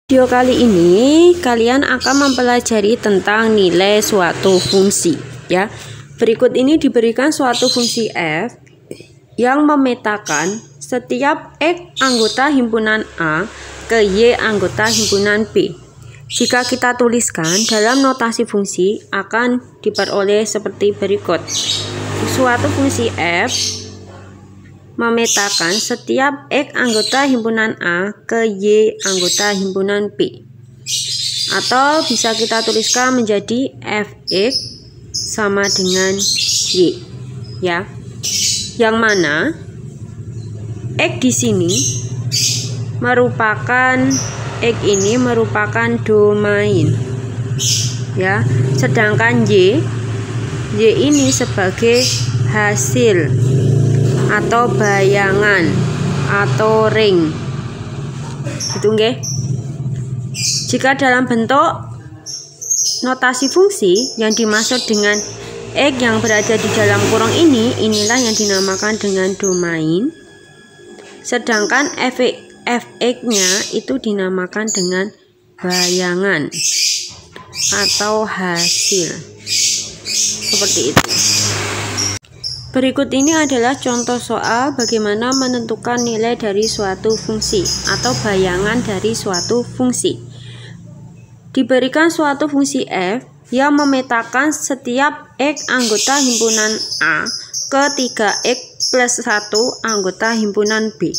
Video kali ini kalian akan mempelajari tentang nilai suatu fungsi ya. Berikut ini diberikan suatu fungsi f yang memetakan setiap x anggota himpunan A ke y anggota himpunan B. Jika kita tuliskan dalam notasi fungsi akan diperoleh seperti berikut. Suatu fungsi f memetakan setiap x anggota himpunan A ke y anggota himpunan B, atau bisa kita tuliskan menjadi fx sama dengan y ya, yang mana x di sini merupakan domain ya, sedangkan y ini sebagai hasil atau bayangan atau ring gitu nggih. Jika dalam bentuk notasi fungsi yang dimaksud dengan x yang berada di dalam kurung ini, inilah yang dinamakan dengan domain, sedangkan fx-nya itu dinamakan dengan bayangan atau hasil, seperti itu. Berikut ini adalah contoh soal bagaimana menentukan nilai dari suatu fungsi atau bayangan dari suatu fungsi. Diberikan suatu fungsi f yang memetakan setiap x anggota himpunan A ke 3x plus 1 anggota himpunan B.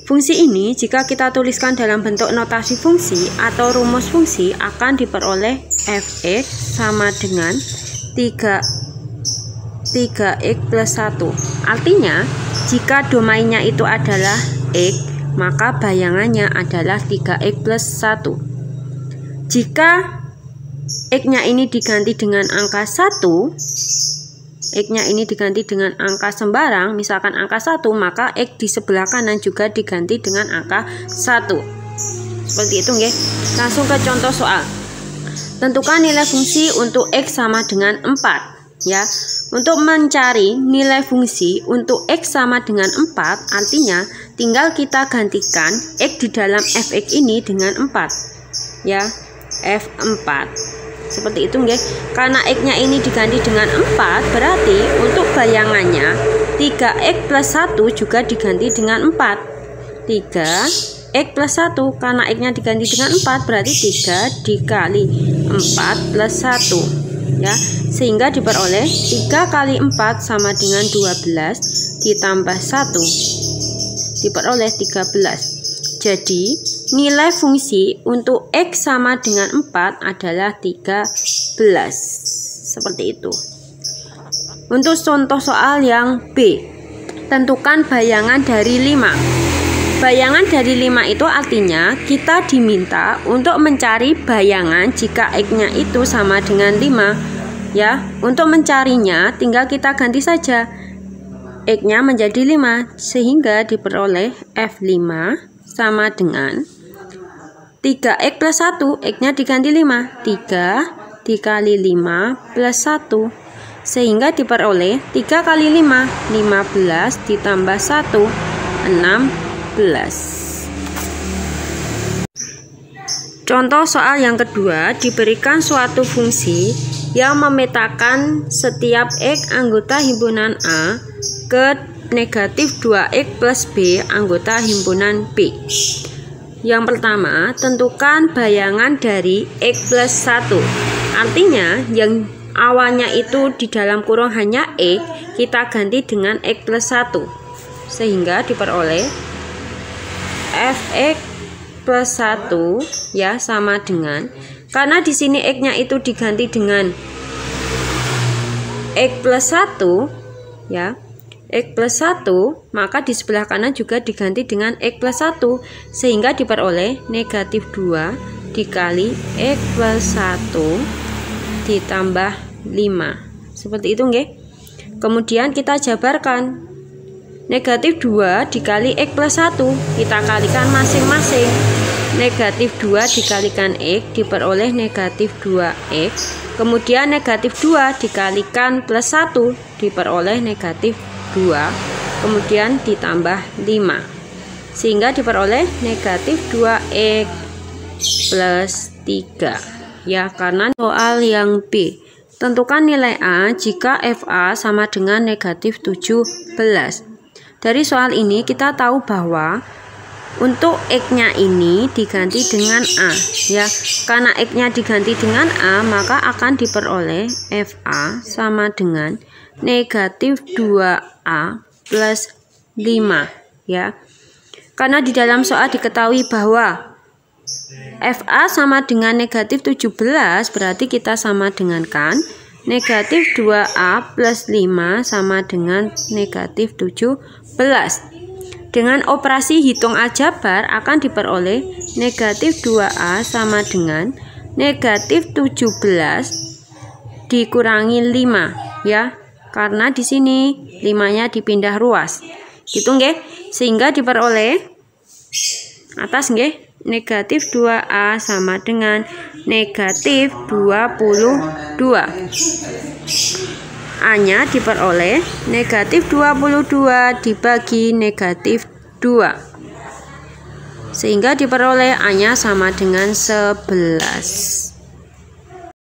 Fungsi ini jika kita tuliskan dalam bentuk notasi fungsi atau rumus fungsi akan diperoleh fx sama dengan 3x plus 1. Artinya jika domainnya itu adalah x, maka bayangannya adalah 3x plus 1. Jika x-nya ini diganti dengan angka 1, x-nya ini diganti dengan angka sembarang, misalkan angka 1, maka x di sebelah kanan juga diganti dengan angka 1. Seperti itu nggih. Langsung ke contoh soal. Tentukan nilai fungsi untuk x sama dengan 4 ya. Untuk mencari nilai fungsi untuk x sama dengan 4, artinya tinggal kita gantikan x di dalam fx ini dengan 4 ya, f4 seperti itu nggih. Karena x-nya ini diganti dengan 4, berarti untuk bayangannya 3x plus 1 juga diganti dengan 4. 3x plus 1, karena x-nya diganti dengan 4, berarti 3 dikali 4 plus 1 ya, sehingga diperoleh 3 kali 4 sama dengan 12 ditambah 1 diperoleh 13. Jadi nilai fungsi untuk x sama dengan 4 adalah 13. Seperti itu. Untuk contoh soal yang B, tentukan bayangan dari 5. Bayangan dari 5 itu artinya kita diminta untuk mencari bayangan jika x-nya itu sama dengan 5 ya. Untuk mencarinya tinggal kita ganti saja x-nya menjadi 5 sehingga diperoleh f5 sama dengan 3x plus 1, x-nya diganti 5, 3 dikali 5 plus 1 sehingga diperoleh 3 kali 5, 15 ditambah 1, 16. Contoh soal yang kedua, diberikan suatu fungsi yang memetakan setiap x anggota himpunan A ke negatif 2x plus B anggota himpunan B. Yang pertama, tentukan bayangan dari x plus 1. Artinya yang awalnya itu di dalam kurung hanya x, kita ganti dengan x plus 1 sehingga diperoleh fx plus 1 ya sama dengan, karena di sini x-nya itu diganti dengan x plus 1 ya, x plus 1, maka di sebelah kanan juga diganti dengan x plus 1 sehingga diperoleh negatif 2 dikali x plus 1 ditambah 5. Seperti itu nggih. Kemudian kita jabarkan. Negatif 2 dikali x plus 1 kita kalikan masing-masing. Negatif 2 dikalikan x diperoleh negatif 2x. Kemudian negatif 2 dikalikan plus 1 diperoleh negatif 2. Kemudian ditambah 5. sehingga diperoleh negatif 2x plus 3 ya, karena soal yang B. Tentukan nilai A jika FA sama dengan negatif 17. Dari soal ini kita tahu bahwa untuk X-nya ini diganti dengan A ya. Karena X-nya diganti dengan A, maka akan diperoleh FA sama dengan negatif 2A plus 5 ya. Karena di dalam soal diketahui bahwa FA sama dengan negatif 17, berarti kita sama dengankan negatif 2A plus 5 sama dengan negatif 17. Dengan operasi hitung aljabar akan diperoleh negatif 2A sama dengan negatif 17 dikurangi 5 ya. Karena di sini 5-nya dipindah ruas. Gitu nggih. Sehingga diperoleh atas nggih negatif 2A sama dengan negatif 22. A-nya diperoleh negatif 22 dibagi negatif 2. Sehingga diperoleh A-nya sama dengan 11.